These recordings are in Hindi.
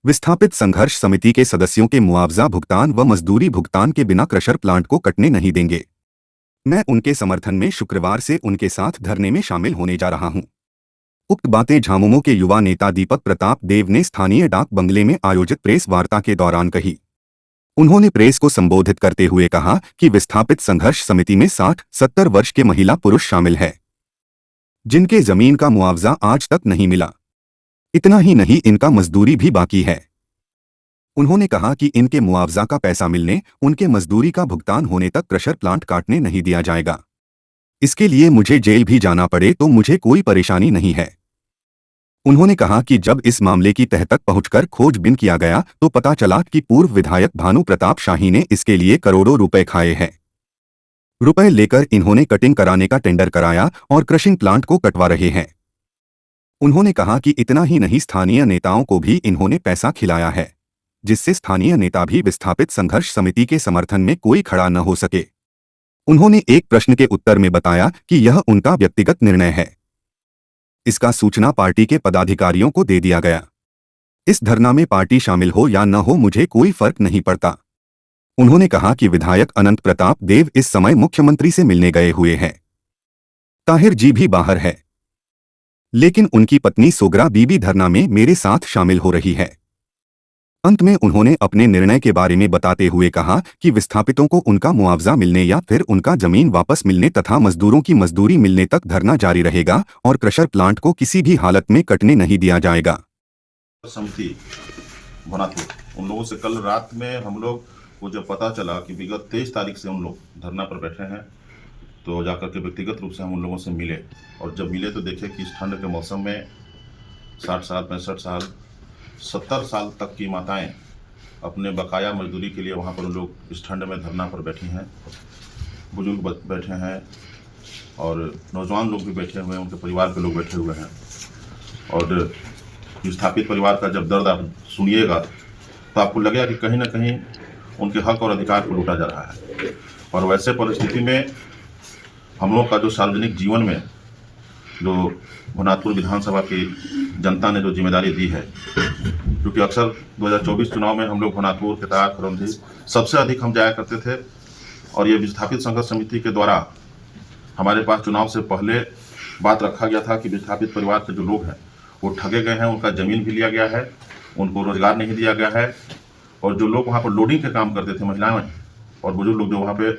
विस्थापित संघर्ष समिति के सदस्यों के मुआवजा भुगतान व मजदूरी भुगतान के बिना क्रशर प्लांट को कटने नहीं देंगे। मैं उनके समर्थन में शुक्रवार से उनके साथ धरने में शामिल होने जा रहा हूं। उक्त बातें झामुमो के युवा नेता दीपक प्रताप देव ने स्थानीय डाक बंगले में आयोजित प्रेस वार्ता के दौरान कही। उन्होंने प्रेस को संबोधित करते हुए कहा कि विस्थापित संघर्ष समिति में 60-70 वर्ष के महिला पुरुष शामिल है, जिनके जमीन का मुआवजा आज तक नहीं मिला। इतना ही नहीं, इनका मजदूरी भी बाकी है। उन्होंने कहा कि इनके मुआवजा का पैसा मिलने, उनके मजदूरी का भुगतान होने तक क्रशर प्लांट काटने नहीं दिया जाएगा। इसके लिए मुझे जेल भी जाना पड़े तो मुझे कोई परेशानी नहीं है। उन्होंने कहा कि जब इस मामले की तह तक पहुंचकर खोजबीन किया गया तो पता चला कि पूर्व विधायक भानु प्रताप शाही ने इसके लिए करोड़ों रुपए खाए हैं। रुपए लेकर इन्होंने कटिंग कराने का टेंडर कराया और क्रशिंग प्लांट को कटवा रहे हैं। उन्होंने कहा कि इतना ही नहीं, स्थानीय नेताओं को भी इन्होंने पैसा खिलाया है, जिससे स्थानीय नेता भी विस्थापित संघर्ष समिति के समर्थन में कोई खड़ा न हो सके। उन्होंने एक प्रश्न के उत्तर में बताया कि यह उनका व्यक्तिगत निर्णय है। इसका सूचना पार्टी के पदाधिकारियों को दे दिया गया। इस धरना में पार्टी शामिल हो या न हो मुझे कोई फर्क नहीं पड़ता। उन्होंने कहा कि विधायक अनंत प्रताप देव इस समय मुख्यमंत्री से मिलने गए हुए हैं। ताहिर जी भी बाहर है, लेकिन उनकी पत्नी सोगरा बीबी धरना में मेरे साथ शामिल हो रही है। अंत में उन्होंने अपने निर्णय के बारे में बताते हुए कहा कि विस्थापितों को उनका मुआवजा मिलने या फिर उनका जमीन वापस मिलने तथा मजदूरों की मजदूरी मिलने तक धरना जारी रहेगा और क्रशर प्लांट को किसी भी हालत में कटने नहीं दिया जाएगा। समिति भनातपुर, उन लोगों से कल रात में हम लोग को जब पता चला कि विगत 23 तारीख से हम लोग धरना पर बैठे हैं, तो जाकर के व्यक्तिगत रूप से हम उन लोगों से मिले। और जब मिले तो देखे कि इस ठंड के मौसम में 60 साल, 65 साल, 70 साल तक की माताएं अपने बकाया मजदूरी के लिए वहाँ पर उन लोग इस ठंड में धरना पर बैठी हैं। बुजुर्ग बैठे हैं और नौजवान लोग भी बैठे हुए हैं, उनके परिवार के लोग बैठे हुए हैं। और विस्थापित परिवार का जब दर्द आप सुनिएगा तो आपको लगेगा कि कहीं ना कहीं उनके हक और अधिकार को लूटा जा रहा है। और वैसे परिस्थिति में हम लोग का जो सार्वजनिक जीवन में जो भनातपुर विधानसभा की जनता ने जो जिम्मेदारी दी है, क्योंकि अक्सर 2024 चुनाव में हम लोग भनातपुर, केतार, खरौंधी सबसे अधिक हम जाया करते थे। और ये विस्थापित संघर्ष समिति के द्वारा हमारे पास चुनाव से पहले बात रखा गया था कि विस्थापित परिवार के जो लोग हैं वो ठगे गए हैं, उनका ज़मीन भी लिया गया है, उनको रोजगार नहीं दिया गया है। और जो लोग वहाँ पर लोडिंग के काम करते थे, महिलाएं और बुजुर्ग लोग जो वहाँ पे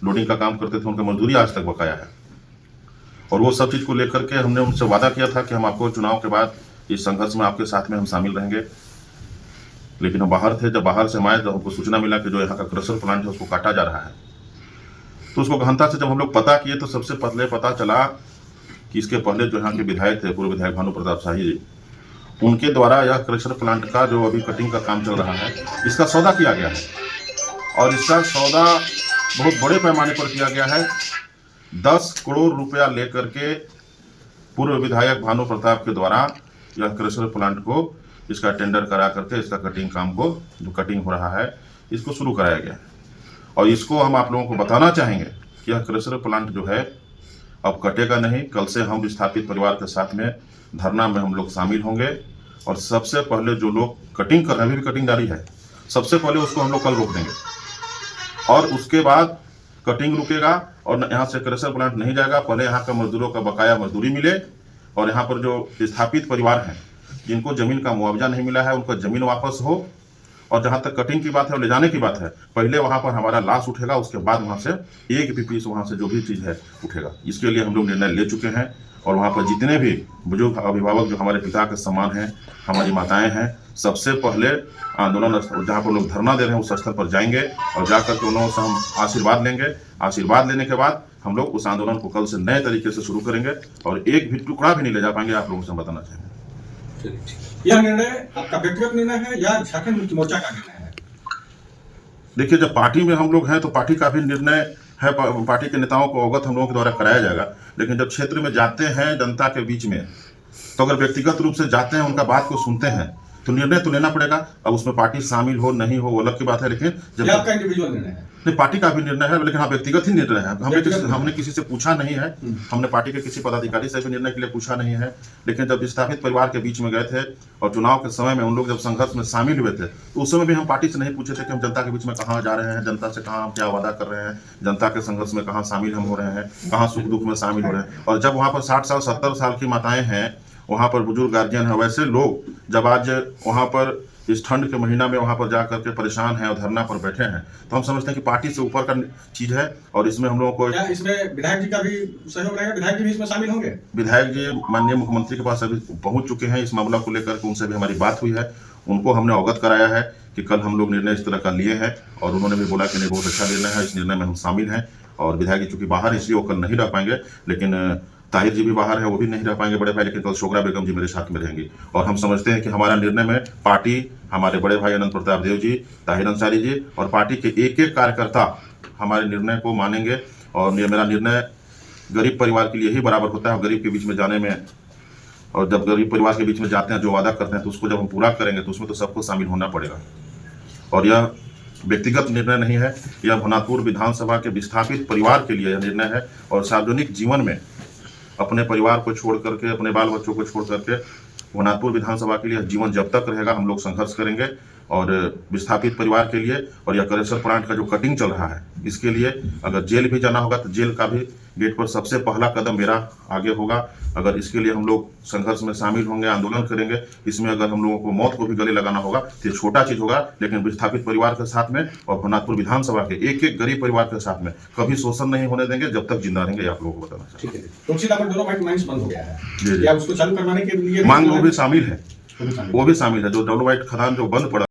लोडिंग का काम करते थे, उनका मजदूरी आज तक बकाया है। और वो सब चीज़ को लेकर के हमने उनसे वादा किया था कि हम आपको चुनाव के बाद इस संघर्ष में आपके साथ में हम शामिल रहेंगे। लेकिन हम बाहर थे, जब बाहर से हम आए तो हमको सूचना मिला कि जो यहाँ का क्रशर प्लांट है उसको काटा जा रहा है। तो उसको गहनता से जब हम लोग पता किए तो सबसे पहले पता चला कि इसके पहले जो यहाँ के विधायक थे, पूर्व विधायक भानु प्रताप शाही जी, उनके द्वारा यह क्रशर प्लांट का जो अभी कटिंग का काम चल रहा है, इसका सौदा किया गया है। और इसका सौदा बहुत बड़े पैमाने पर किया गया है। 10 करोड़ रुपया लेकर के पूर्व विधायक भानु प्रताप के द्वारा यह क्रशर प्लांट को इसका टेंडर करा करके इसका कटिंग काम को, जो कटिंग हो रहा है, इसको शुरू कराया गया है। और इसको हम आप लोगों को बताना चाहेंगे कि यह क्रशर प्लांट जो है अब कटेगा नहीं। कल से हम विस्थापित परिवार के साथ में धरना में हम लोग शामिल होंगे। और सबसे पहले जो लोग कटिंग कर रहे हैं, अभी भी कटिंग जारी है, सबसे पहले उसको हम लोग कल रोक देंगे। और उसके बाद कटिंग रुकेगा और यहाँ से क्रशर प्लांट नहीं जाएगा। पहले यहाँ का मजदूरों का बकाया मजदूरी मिले और यहाँ पर जो विस्थापित परिवार हैं जिनको ज़मीन का मुआवजा नहीं मिला है, उनको ज़मीन वापस हो। और जहाँ तक कटिंग की बात है और ले जाने की बात है, पहले वहाँ पर हमारा लाश उठेगा, उसके बाद वहाँ से एक भी पीस वहाँ से जो भी चीज़ है उठेगा। इसके लिए हम लोग निर्णय ले चुके हैं। और वहाँ पर जितने भी बुजुर्ग अभिभावक जो हमारे पिता के समान हैं, हमारी माताएं हैं, सबसे पहले आंदोलन जहाँ पर लोग धरना दे रहे हैं उस स्थल पर जाएंगे और जाकर के उन लोगों से हम आशीर्वाद लेंगे। आशीर्वाद लेने के बाद हम लोग उस आंदोलन को कल से नए तरीके से शुरू करेंगे और एक भी टुकड़ा भी नहीं ले जा पाएंगे। आप लोगों से हम बताना चाहेंगे। यह निर्णय आपका व्यक्तिगत निर्णय है या झारखंड मुक्ति मोर्चा का निर्णय है? देखिए, जब पार्टी में हम लोग हैं तो पार्टी का भी निर्णय है, पार्टी के नेताओं को अवगत हम लोगों के द्वारा कराया जाएगा। लेकिन जब क्षेत्र में जाते हैं जनता के बीच में, तो अगर व्यक्तिगत रूप से जाते हैं, उनका बात को सुनते हैं, तो निर्णय तो लेना पड़ेगा। अब उसमें पार्टी शामिल हो नहीं हो वो अलग की बात है, लेकिन ये जब आपका इंडिविजुअल निर्णय है। नहीं, पार्टी का भी निर्णय है, लेकिन हाँ व्यक्तिगत ही निर्णय है। हमने किसी से पूछा नहीं है, हमने पार्टी के किसी पदाधिकारी से भी निर्णय के लिए पूछा नहीं है। लेकिन जब विस्थापित परिवार के बीच में गए थे और चुनाव के समय में उन लोग जब संघर्ष में शामिल हुए थे, तो उस समय भी हम पार्टी से नहीं पूछे थे कि हम जनता के बीच में कहाँ जा रहे हैं, जनता से कहाँ हम क्या वादा कर रहे हैं, जनता के संघर्ष में कहाँ शामिल हम हो रहे हैं, कहाँ सुख दुख में शामिल हो रहे हैं। और जब वहाँ पर 60 साल 70 साल की माताएं हैं, वहाँ पर बुजुर्ग गार्जियन है, वैसे लोग जब आज वहाँ पर इस ठंड के महीना में वहाँ पर जा करके परेशान हैं और धरना पर बैठे हैं, तो हम समझते हैं कि पार्टी से ऊपर का चीज है। और इसमें हम लोगों को क्या इसमें विधायक जी का भी सहयोग रहेगा? विधायक जी भी इसमें शामिल होंगे? विधायक जी माननीय मुख्यमंत्री के पास अभी पहुंच चुके हैं, इस मामला को लेकर के उनसे भी हमारी बात हुई है। उनको हमने अवगत कराया है कि कल हम लोग निर्णय इस तरह का लिए हैं, और उन्होंने भी बोला कि नहीं बहुत अच्छा निर्णय है, इस निर्णय में हम शामिल हैं। और विधायक जी चूंकि बाहर है इसलिए वो कल नहीं रह पाएंगे, लेकिन ताहिर जी भी बाहर है, वो भी नहीं रह पाएंगे बड़े भाई, लेकिन कल शोभरा बेगम जी मेरे साथ में रहेंगी। और हम समझते हैं कि हमारा निर्णय में पार्टी, हमारे बड़े भाई अनंत प्रताप देव जी, ताहिर अंसारी जी और पार्टी के एक एक कार्यकर्ता हमारे निर्णय को मानेंगे। और ये मेरा निर्णय गरीब परिवार के लिए ही बराबर होता है। गरीब के बीच में जाने में, और जब गरीब परिवार के बीच में जाते हैं जो वादा करते हैं, तो उसको जब हम पूरा करेंगे तो उसमें तो सबको शामिल होना पड़ेगा। और यह व्यक्तिगत निर्णय नहीं है, यह भनातपुर विधानसभा के विस्थापित परिवार के लिए यह निर्णय है। और सार्वजनिक जीवन में अपने परिवार को छोड़ करके, अपने बाल बच्चों को छोड़ करके भनातपुर विधानसभा के लिए जीवन जब तक रहेगा हम लोग संघर्ष करेंगे। और विस्थापित परिवार के लिए, और यह करेसर प्लांट का जो कटिंग चल रहा है, इसके लिए अगर जेल भी जाना होगा तो जेल का भी गेट पर सबसे पहला कदम मेरा आगे होगा। अगर इसके लिए हम लोग संघर्ष में शामिल होंगे, आंदोलन करेंगे, इसमें अगर हम लोगों को मौत को भी गले लगाना होगा तो ये छोटा चीज होगा, लेकिन विस्थापित परिवार के साथ में और भनातपुर विधानसभा के एक एक गरीब परिवार के साथ में कभी शोषण नहीं होने देंगे जब तक जिंदा रहेंगे। आप लोगों को बताना चाहिए। ठीक है, तुलसीदास डोलोमाइट माइंस बंद हो गया है, जी। क्या उसको चालू करवाने के लिए मांग वो भी शामिल है, वो भी शामिल है। जो डोलोमाइट खदान जो बंद पड़ा